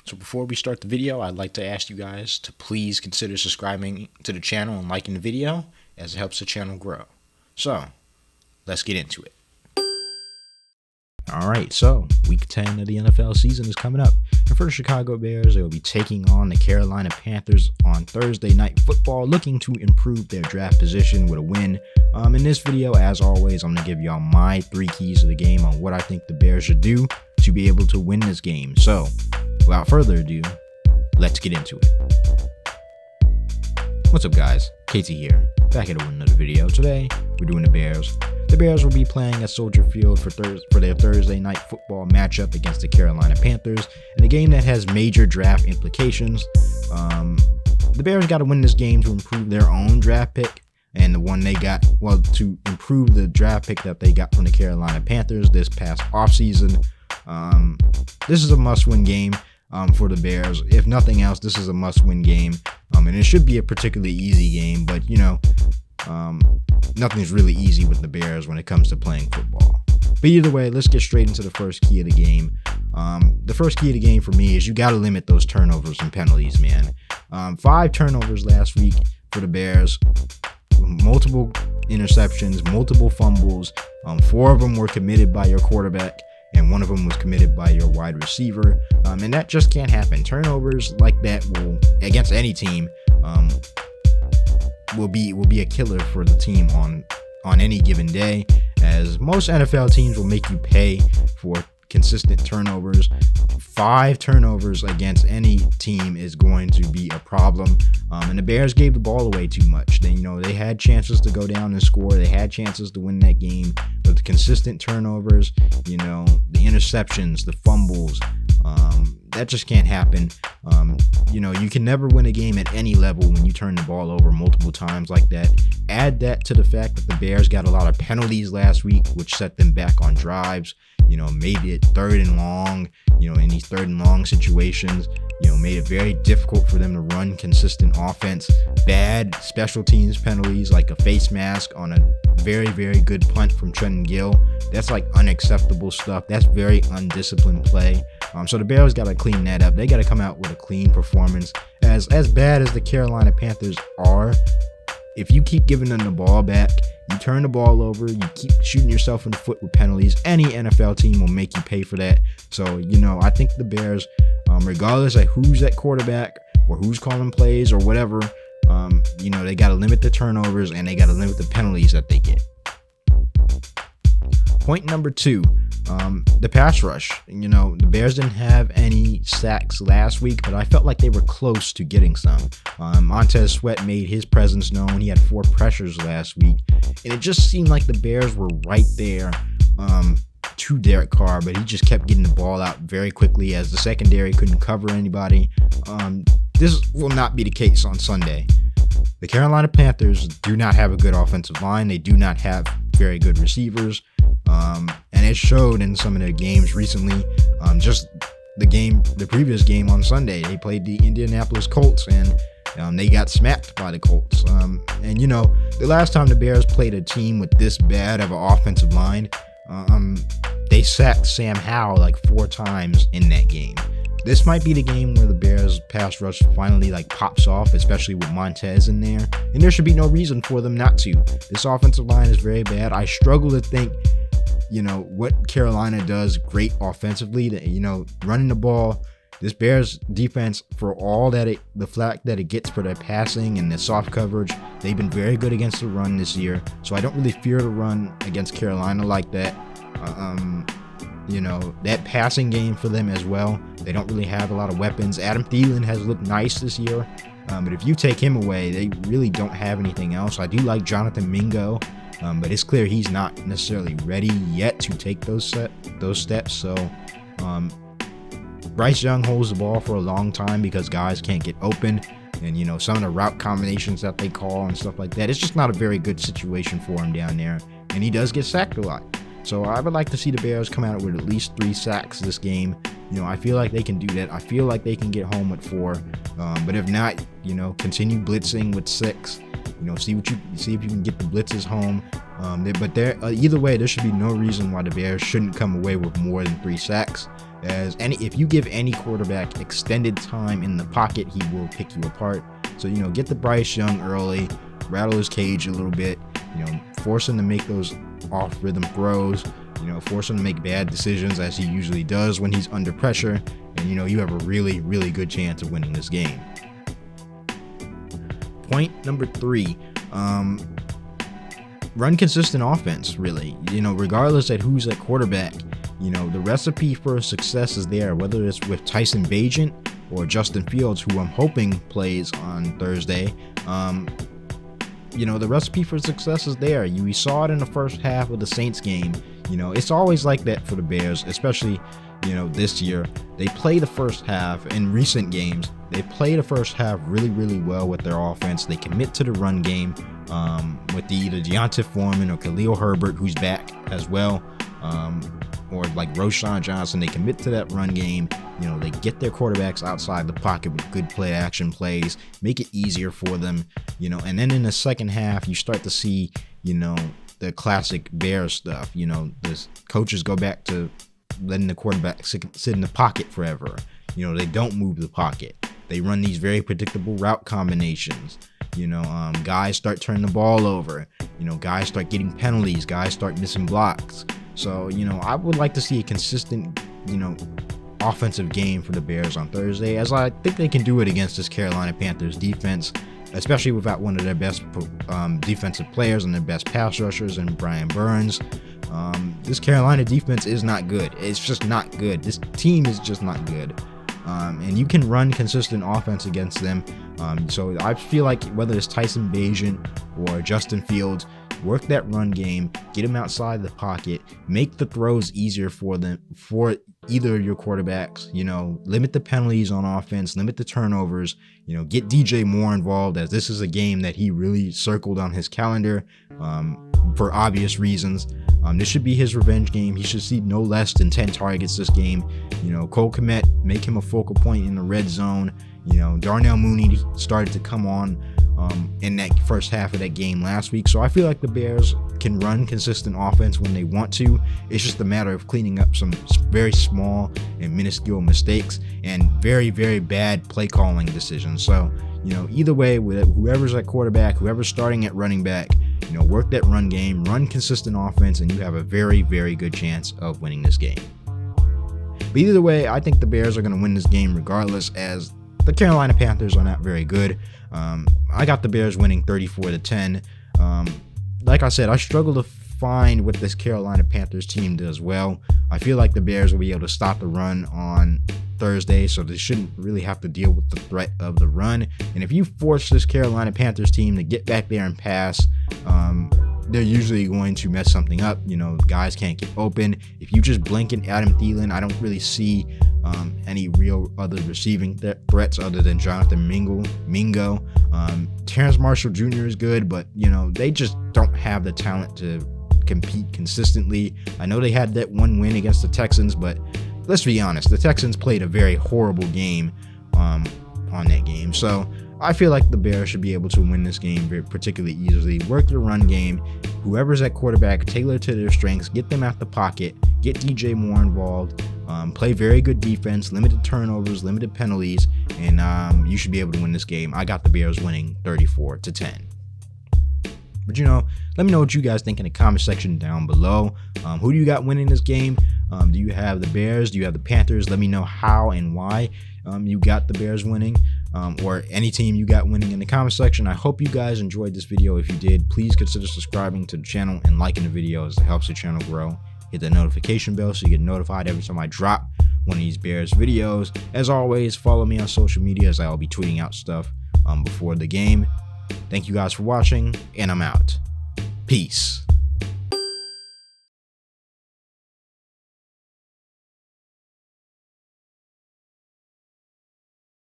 So before we start the video, I'd like to ask you guys to please consider subscribing to the channel and liking the video, as it helps the channel grow. So, let's get into it. Alright, so week 10 of the NFL season is coming up. And for the Chicago Bears, they will be taking on the Carolina Panthers on Thursday Night Football, looking to improve their draft position with a win. In this video, as always, I'm going to give y'all my 3 keys to the game on what I think the Bears should do to be able to win this game. So, without further ado, let's get into it. What's up, guys? Casey here, back at another video. Today, we're doing the Bears. The Bears will be playing at Soldier Field for their Thursday Night Football matchup against the Carolina Panthers, in a game that has major draft implications. The Bears got to win this game to improve their own draft pick, and the one they got, well, to improve the draft pick that they got from the Carolina Panthers this past offseason. This is a must-win game for the Bears. If nothing else, this is a must-win game, and it should be a particularly easy game, but, you know, nothing's really easy with the Bears when it comes to playing football. But either way, let's get straight into the first key of the game. The first key of the game for me is you got to limit those turnovers and penalties, man. 5 turnovers last week for the Bears. Multiple interceptions, multiple fumbles. 4 of them were committed by your quarterback, and 1 of them was committed by your wide receiver. And that just can't happen. Turnovers like that will, against any team, will be a killer for the team on any given day, as most NFL teams will make you pay for consistent turnovers. 5 turnovers against any team is going to be a problem, and the Bears gave the ball away too much. They had chances to go down and score. They had chances to win that game, but the consistent turnovers, the interceptions, the fumbles, that just can't happen. You can never win a game at any level when you turn the ball over multiple times like that. Add that to the fact that the Bears got a lot of penalties last week, which set them back on drives, made it 3rd and long, in these 3rd and long situations, made it very difficult for them to run consistent offense. Bad special teams penalties, like a face mask on a very, very good punt from Trenton Gill. That's like unacceptable stuff. That's very undisciplined play. So the Bears got to clean that up. They got to come out with a clean performance. As bad as the Carolina Panthers are, if you keep giving them the ball back, you turn the ball over, you keep shooting yourself in the foot with penalties, any NFL team will make you pay for that. So, I think the Bears, regardless of who's at quarterback or who's calling plays or whatever, they got to limit the turnovers and they got to limit the penalties that they get. Point number 2, the pass rush. The Bears didn't have any sacks last week, but I felt like they were close to getting some. Montez Sweat made his presence known. He had 4 pressures last week, and it just seemed like the Bears were right there to Derek Carr, but he just kept getting the ball out very quickly as the secondary couldn't cover anybody. This will not be the case on Sunday. The Carolina Panthers do not have a good offensive line. They do not have very good receivers. And it showed in some of their games recently. Just the previous game on Sunday, they played the Indianapolis Colts, and they got smacked by the Colts. The last time the Bears played a team with this bad of an offensive line, they sacked Sam Howell like 4 times in that game. This might be the game where the Bears pass rush finally pops off, especially with Montez in there. And there should be no reason for them not to. This offensive line is very bad. I struggle to think, what Carolina does great offensively. Running the ball. This Bears defense, for all that the flack that it gets for their passing and the soft coverage, they've been very good against the run this year. So I don't really fear the run against Carolina like that. That passing game for them as well. They don't really have a lot of weapons. Adam Thielen has looked nice this year, but if you take him away, they really don't have anything else. I do like Jonathan Mingo, but it's clear he's not necessarily ready yet to take those steps. So Bryce Young holds the ball for a long time because guys can't get open, and some of the route combinations that they call and stuff like that, it's just not a very good situation for him down there, and he does get sacked a lot. So I would like to see the Bears come out with at least 3 sacks this game. I feel like they can do that. I feel like they can get home with 4. But if not, continue blitzing with 6. See if you can get the blitzes home. But either way, there should be no reason why the Bears shouldn't come away with more than 3 sacks. If you give any quarterback extended time in the pocket, he will pick you apart. So, get the Bryce Young early, rattle his cage a little bit, force him to make those off-rhythm throws, force him to make bad decisions as he usually does when he's under pressure, and you have a really, really good chance of winning this game. Point number 3, run consistent offense, really. Regardless of who's at quarterback, the recipe for success is there, whether it's with Tyson Bagent or Justin Fields, who I'm hoping plays on Thursday. The recipe for success is there. We saw it in the first half of the Saints game. It's always like that for the Bears, especially, this year. They play the first half in recent games. They play the first half really, really well with their offense. They commit to the run game with either Deontay Foreman or Khalil Herbert, who's back as well, or like Roschon Johnson. They commit to that run game. They get their quarterbacks outside the pocket with good play action plays, make it easier for them, and then in the second half, you start to see, the classic Bears stuff. The coaches go back to letting the quarterback sit in the pocket forever. They don't move the pocket. They run these very predictable route combinations. Guys start turning the ball over. Guys start getting penalties. Guys start missing blocks. So, I would like to see a consistent, offensive game for the Bears on Thursday, as I think they can do it against this Carolina Panthers defense, especially without one of their best defensive players and their best pass rushers in Brian Burns. This Carolina defense is not good. It's just not good. This team is just not good. And you can run consistent offense against them. So I feel like whether it's Tyson Bagent or Justin Fields, work that run game, get them outside the pocket, make the throws easier for them, for either of your quarterbacks, limit the penalties on offense, limit the turnovers, get DJ Moore involved, as this is a game that he really circled on his calendar for obvious reasons. This should be his revenge game. He should see no less than 10 targets this game. Cole Kmet, make him a focal point in the red zone. Darnell Mooney started to come on in that first half of that game last week. So I feel like the Bears can run consistent offense when they want to. It's just a matter of cleaning up some very small and minuscule mistakes and very, very bad play calling decisions. So, either way, whoever's at quarterback, whoever's starting at running back, work that run game, run consistent offense, and you have a very, very good chance of winning this game. But either way, I think the Bears are going to win this game regardless, as the Carolina Panthers are not very good. I got the Bears winning 34-10. Like I said, I struggle to find what this Carolina Panthers team does well. I feel like the Bears will be able to stop the run on Thursday, so they shouldn't really have to deal with the threat of the run. And if you force this Carolina Panthers team to get back there and pass, they're usually going to mess something up. Guys can't get open. If you just blanket Adam Thielen, I don't really see any real other receiving threats other than Jonathan Mingo. Terrence Marshall Jr. is good, but they just don't have the talent to compete consistently. I know they had that one win against the Texans, but let's be honest, the Texans played a very horrible game on that game. So I feel like the Bears should be able to win this game particularly easily. Work the run game. Whoever's at quarterback, tailor to their strengths, get them out the pocket, get DJ Moore involved, play very good defense, limited turnovers, limited penalties, and you should be able to win this game. I got the Bears winning 34-10. But let me know what you guys think in the comment section down below. Who do you got winning this game? Do you have the Bears? Do you have the Panthers? Let me know how and why you got the Bears winning, or any team you got winning in the comment section. I hope you guys enjoyed this video. If you did, please consider subscribing to the channel and liking the video, as it helps the channel grow. Hit the notification bell so you get notified every time I drop one of these Bears videos. As always, follow me on social media, as I will be tweeting out stuff before the game. Thank you guys for watching, and I'm out. Peace.